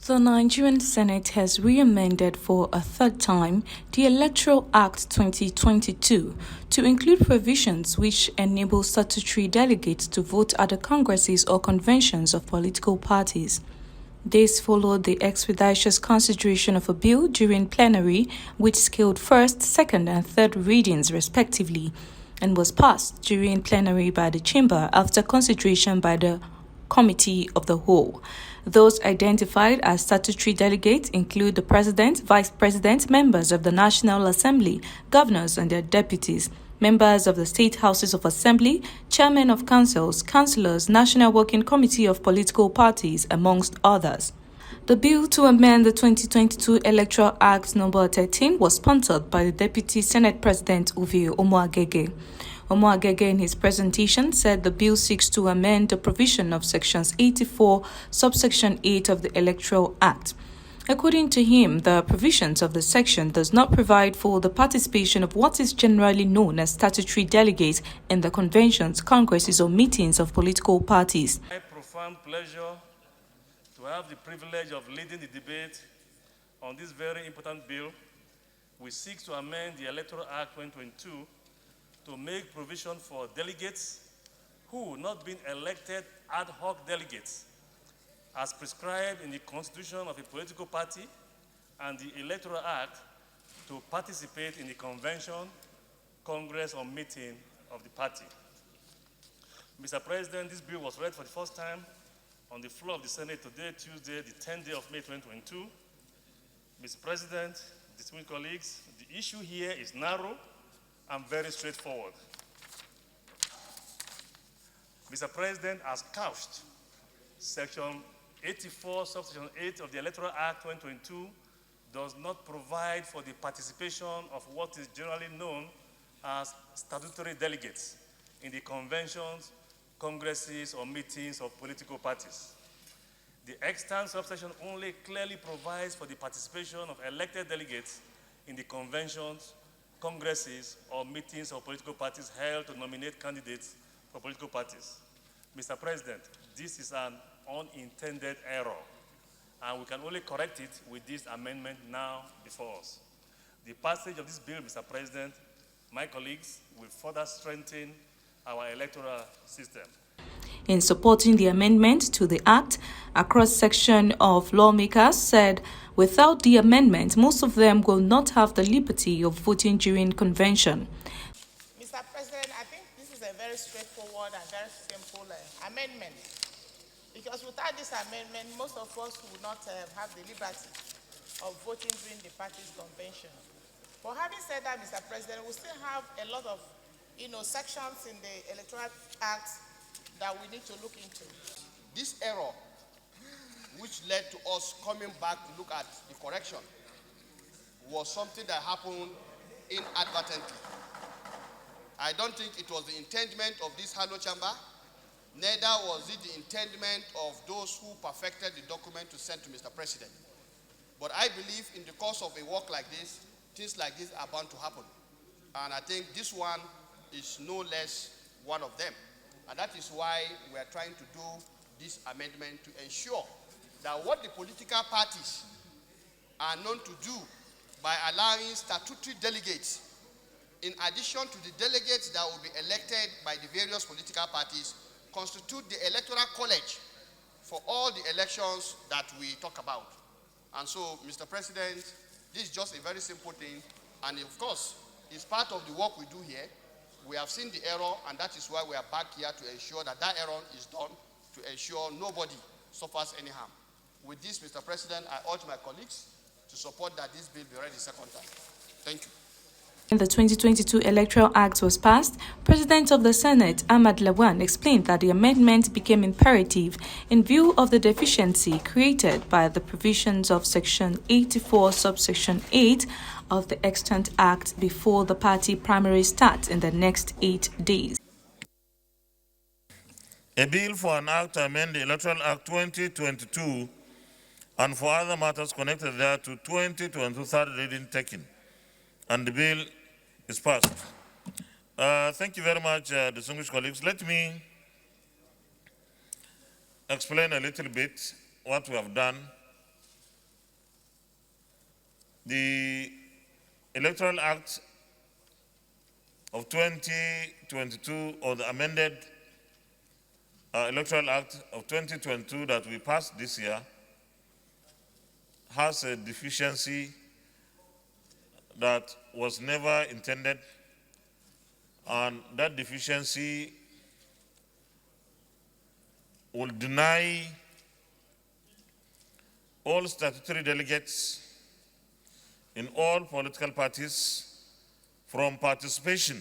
The Nigerian Senate has re-amended for a third time the Electoral Act 2022 to include provisions which enable statutory delegates to vote at the congresses or conventions of political parties. This followed the expeditious consideration of a bill during plenary, which scaled first, second, and third readings respectively, and was passed during plenary by the Chamber after consideration by the Committee of the Whole. Those identified as statutory delegates include the President, Vice President, members of the National Assembly, governors and their deputies, members of the State Houses of Assembly, chairmen of councils, councillors, National Working Committee of Political Parties, amongst others. The bill to amend the 2022 Electoral Act No. 13 was sponsored by the Deputy Senate President Ovie Omoagege. Omoagege in his presentation said the bill seeks to amend the provision of Sections 84, subsection 8 of the Electoral Act. According to him, the provisions of the section does not provide for the participation of what is generally known as statutory delegates in the conventions, congresses or meetings of political parties. My profound pleasure to have the privilege of leading the debate on this very important bill. We seek to amend the Electoral Act 2022 to make provision for delegates who, not being elected ad hoc delegates, as prescribed in the constitution of a political party and the Electoral Act, to participate in the convention, congress, or meeting of the party. Mr. President, this bill was read for the first time on the floor of the Senate today, Tuesday, the 10th day of May 2022. Mr. President, distinguished colleagues, the issue here is narrow and very straightforward. Mr. President has couched Section 84, subsection 8 of the Electoral Act 2022 does not provide for the participation of what is generally known as statutory delegates in the conventions, congresses, or meetings of political parties. The extant subsection only clearly provides for the participation of elected delegates in the conventions, congresses, or meetings of political parties held to nominate candidates for political parties. Mr. President, this is an unintended error, and we can only correct it with this amendment now before us. The passage of this bill, Mr. President, my colleagues, will further strengthen our electoral system. In supporting the amendment to the Act, a cross-section of lawmakers said without the amendment, most of them will not have the liberty of voting during convention. Mr. President, I think this is a very straightforward and very simple amendment. Because without this amendment, most of us will not have the liberty of voting during the party's convention. But having said that, Mr. President, we still have a lot of sections in the Electoral Act that we need to look into. This error, which led to us coming back to look at the correction, was something that happened inadvertently. I don't think it was the intendment of this hallowed chamber, neither was it the intendment of those who perfected the document to send to Mr. President. But I believe in the course of a work like this, things like this are bound to happen. And I think this one is no less one of them. And that is why we are trying to do this amendment to ensure that what the political parties are known to do by allowing statutory delegates, in addition to the delegates that will be elected by the various political parties, constitute the electoral college for all the elections that we talk about. And so, Mr. President, this is just a very simple thing, and of course, it's part of the work we do here. We have seen the error, and that is why we are back here to ensure that that error is done, to ensure nobody suffers any harm. With this, Mr. President, I urge my colleagues to support that this bill be read the second time. Thank you. When the 2022 Electoral Act was passed, President of the Senate, Ahmad Lawan, explained that the amendment became imperative in view of the deficiency created by the provisions of Section 84, subsection 8 of the extant Act before the party primary starts in the next 8 days. A bill for an act to amend the Electoral Act 2022 and for other matters connected thereto 2022 third reading taken, and the bill is passed. Thank you very much, distinguished colleagues. Let me explain a little bit what we have done the Electoral Act of 2022, or the amended Electoral Act of 2022 that we passed this year, has a deficiency that was never intended, and that deficiency will deny all statutory delegates in all political parties from participation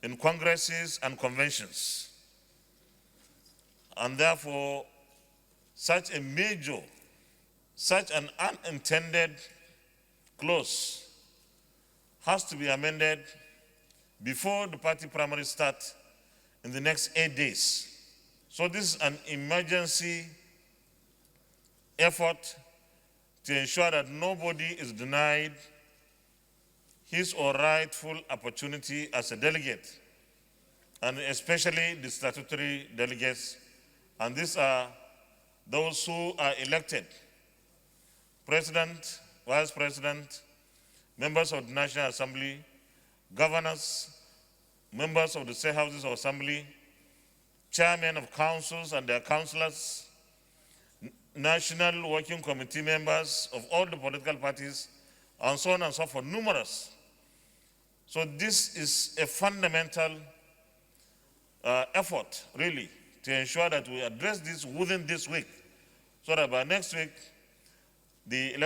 in congresses and conventions. And therefore, such an unintended clause has to be amended before the party primaries start in the next 8 days. So this is an emergency effort to ensure that nobody is denied his or rightful opportunity as a delegate, and especially the statutory delegates. And these are those who are elected: President, Vice President, members of the National Assembly, governors, members of the state houses of assembly, chairmen of councils and their councillors, national working committee members of all the political parties, and so on and so forth, numerous. So this is a fundamental effort, really, to ensure that we address this within this week, so that by next week, the